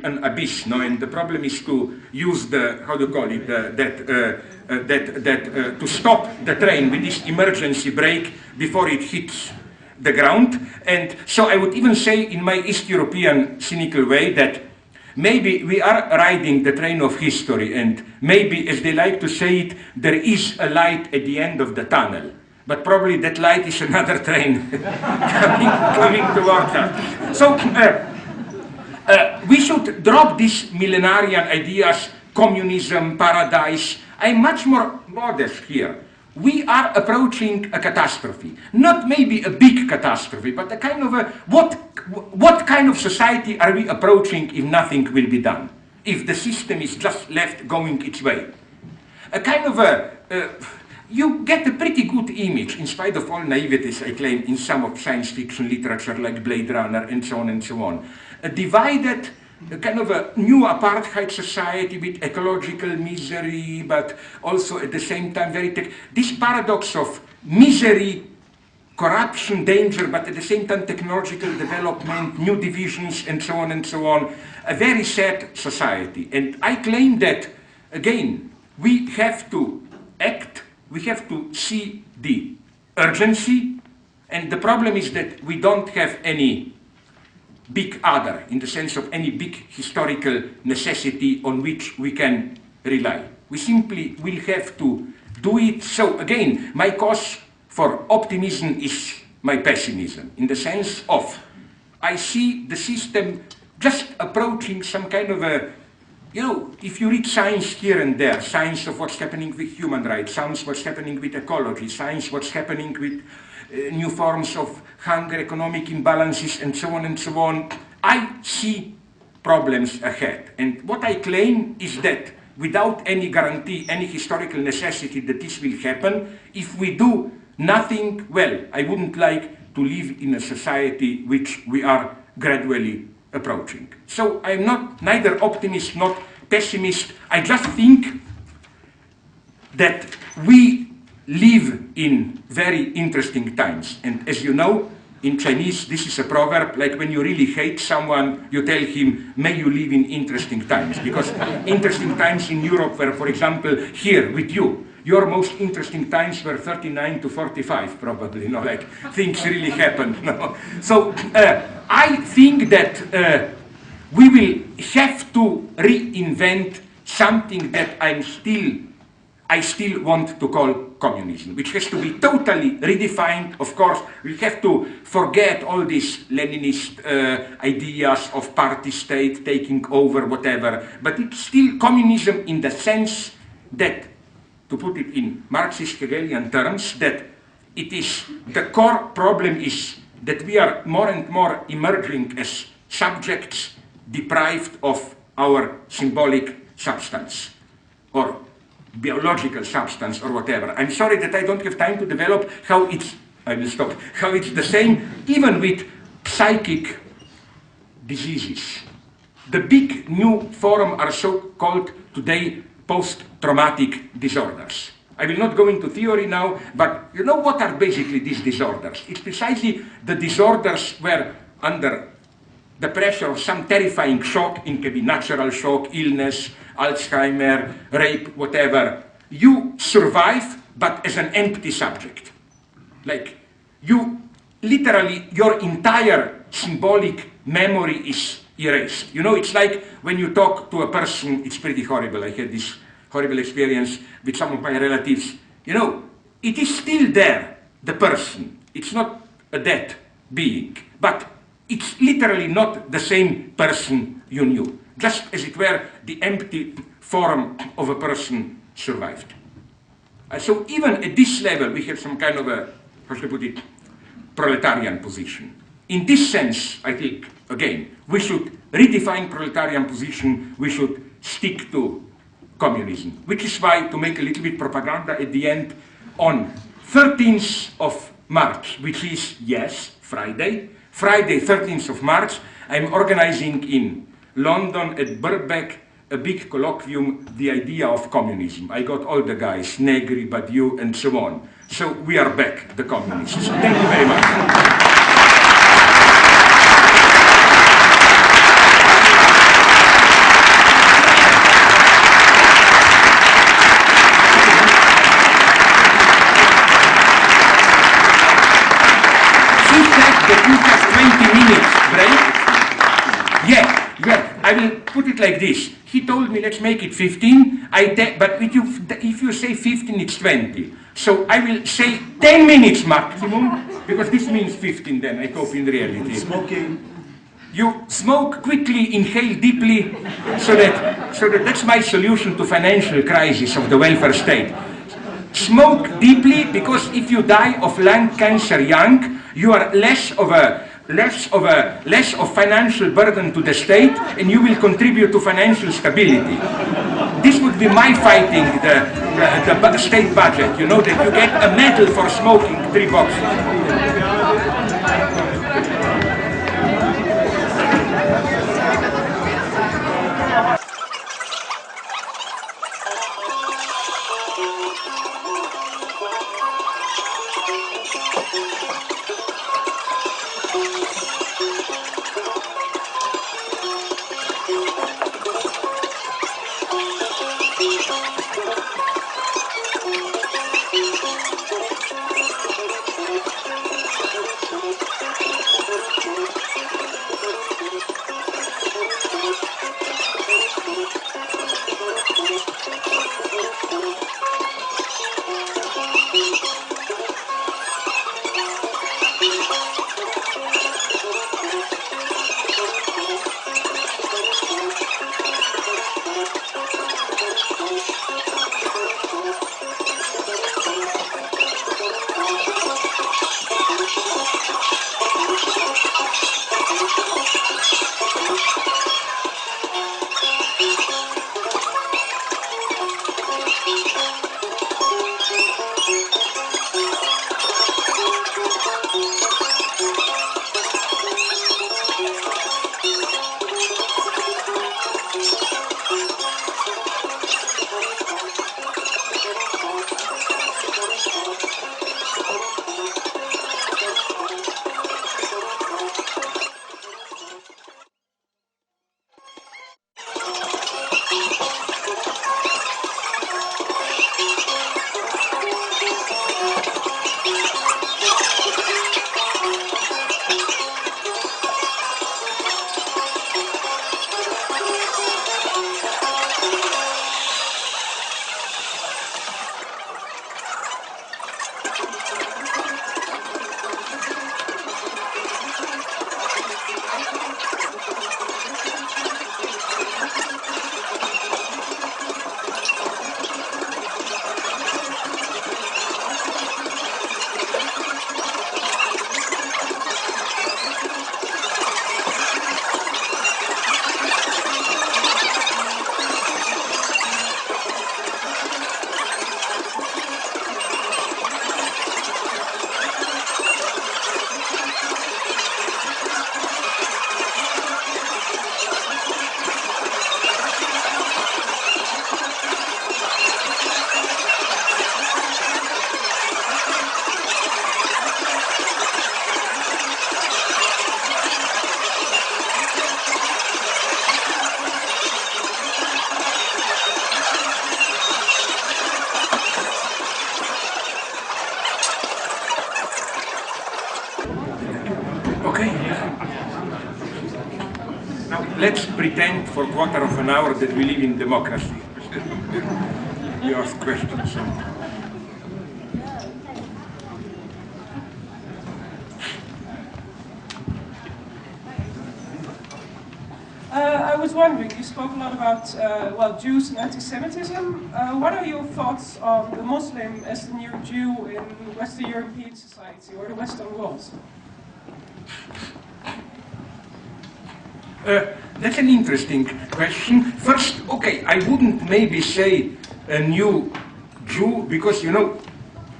an abyss, no, and the problem is to use the, how do you call it, to stop the train with this emergency brake before it hits the ground. And so I would even say in my East European cynical way that maybe we are riding the train of history, and maybe, as they like to say it, there is a light at the end of the tunnel. But probably that light is another train coming towards us. So we should drop these millenarian ideas, communism, paradise. I'm much more modest here. We are approaching a catastrophe. Not maybe a big catastrophe, but a kind of a, what kind of society are we approaching if nothing will be done? If the system is just left going its way? A kind of a, you get a pretty good image, in spite of all naiveties I claim, in some of science fiction literature like Blade Runner and so on and so on. A divided, a kind of a new apartheid society with ecological misery, but also at the same time very this paradox of misery, corruption, danger, but at the same time technological development, new divisions, and so on and so on. A very sad society. And I claim that, again, we have to act, we have to see the urgency, and the problem is that we don't have any big other, in the sense of any big historical necessity on which we can rely. We simply will have to do it. So again, my cause for optimism is my pessimism, in the sense of I see the system just approaching some kind of a, you know, if you read science here and there, science of what's happening with human rights, science what's happening with ecology, science what's happening with new forms of hunger, economic imbalances, and so on, I see problems ahead. And what I claim is that without any guarantee, any historical necessity that this will happen, if we do nothing, well, I wouldn't like to live in a society which we are gradually approaching. So I'm not neither optimist nor pessimist. I just think that we live in very interesting times. And as you know, in Chinese, this is a proverb, like when you really hate someone, you tell him, may you live in interesting times. Because interesting times in Europe were, for example, here with you. Your most interesting times were 39 to 45, probably, you know, like things really happened. No? So I think that we will have to reinvent something that I still want to call communism, which has to be totally redefined. Of course, we have to forget all these Leninist ideas of party state taking over, whatever, but it's still communism in the sense that, to put it in Marxist Hegelian terms, that it is, the core problem is that we are more and more emerging as subjects deprived of our symbolic substance, or biological substance, or whatever. I'm sorry that I don't have time to develop how it's, I will stop, how it's the same even with psychic diseases. The big new forum are so-called today post-traumatic disorders. I will not go into theory now, but you know what are basically these disorders? It's precisely the disorders where under the pressure of some terrifying shock, it can be natural shock, illness, Alzheimer, rape, whatever, you survive, but as an empty subject. Like, you, literally, your entire symbolic memory is erased. You know, it's like when you talk to a person, it's pretty horrible. I had this horrible experience with some of my relatives. You know, it is still there, the person. It's not a dead being, but it's literally not the same person you knew. Just as it were, the empty form of a person survived. So even at this level, we have some kind of a, how should I put it, proletarian position. In this sense, I think, again, we should redefine proletarian position, we should stick to communism, which is why, to make a little bit propaganda at the end, on 13th of March, which is, yes, Friday, 13th of March, I'm organizing in London at Birkbeck a big colloquium, The Idea of Communism. I got all the guys, Negri, Badiou, and so on. So we are back, the communists. Thank you very much. I will put it like this. He told me, let's make it 15. But if you say 15, it's 20. So I will say 10 minutes maximum, because this means 15 then, I hope in reality. Smoking. You smoke quickly, inhale deeply, so that's my solution to financial crisis of the welfare state. Smoke deeply, because if you die of lung cancer young, you are less of financial burden to the state, and you will contribute to financial stability. This would be my fighting the state budget. You know that you get a medal for smoking 3 boxes. Let's pretend for a quarter of an hour that we live in democracy. You ask questions. I was wondering, you spoke a lot about Jews and anti-Semitism. What are your thoughts on the Muslim as the new Jew in Western European society or the Western world? That's an interesting question. First, okay, I wouldn't maybe say a new Jew, because, you know,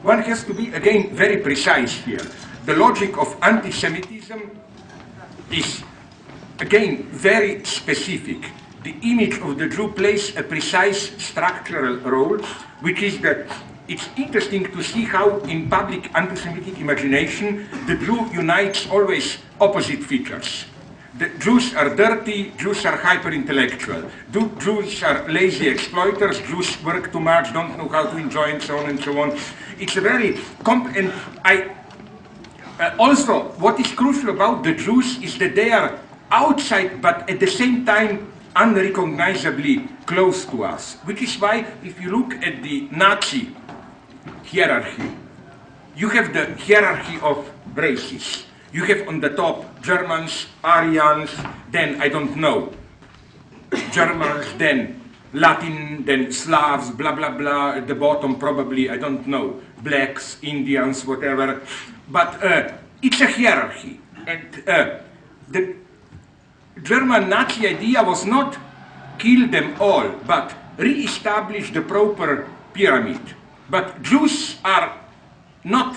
one has to be, again, very precise here. The logic of anti-Semitism is, again, very specific. The image of the Jew plays a precise structural role, which is that it's interesting to see how in public anti-Semitic imagination the Jew unites always opposite features. The Jews are dirty, Jews are hyper-intellectual, Jews are lazy exploiters, Jews work too much, don't know how to enjoy, and so on and so on. It's a very also, what is crucial about the Jews is that they are outside, but at the same time unrecognizably close to us. Which is why, if you look at the Nazi hierarchy, you have the hierarchy of races. You have on the top Germans, Aryans, then I don't know, Germans, then Latin, then Slavs, blah, blah, blah. At the bottom, probably, I don't know, blacks, Indians, whatever. But it's a hierarchy. And the German Nazi idea was not kill them all, but re-establish the proper pyramid. But Jews are not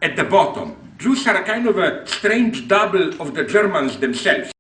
at the bottom. Jews are a kind of a strange double of the Germans themselves.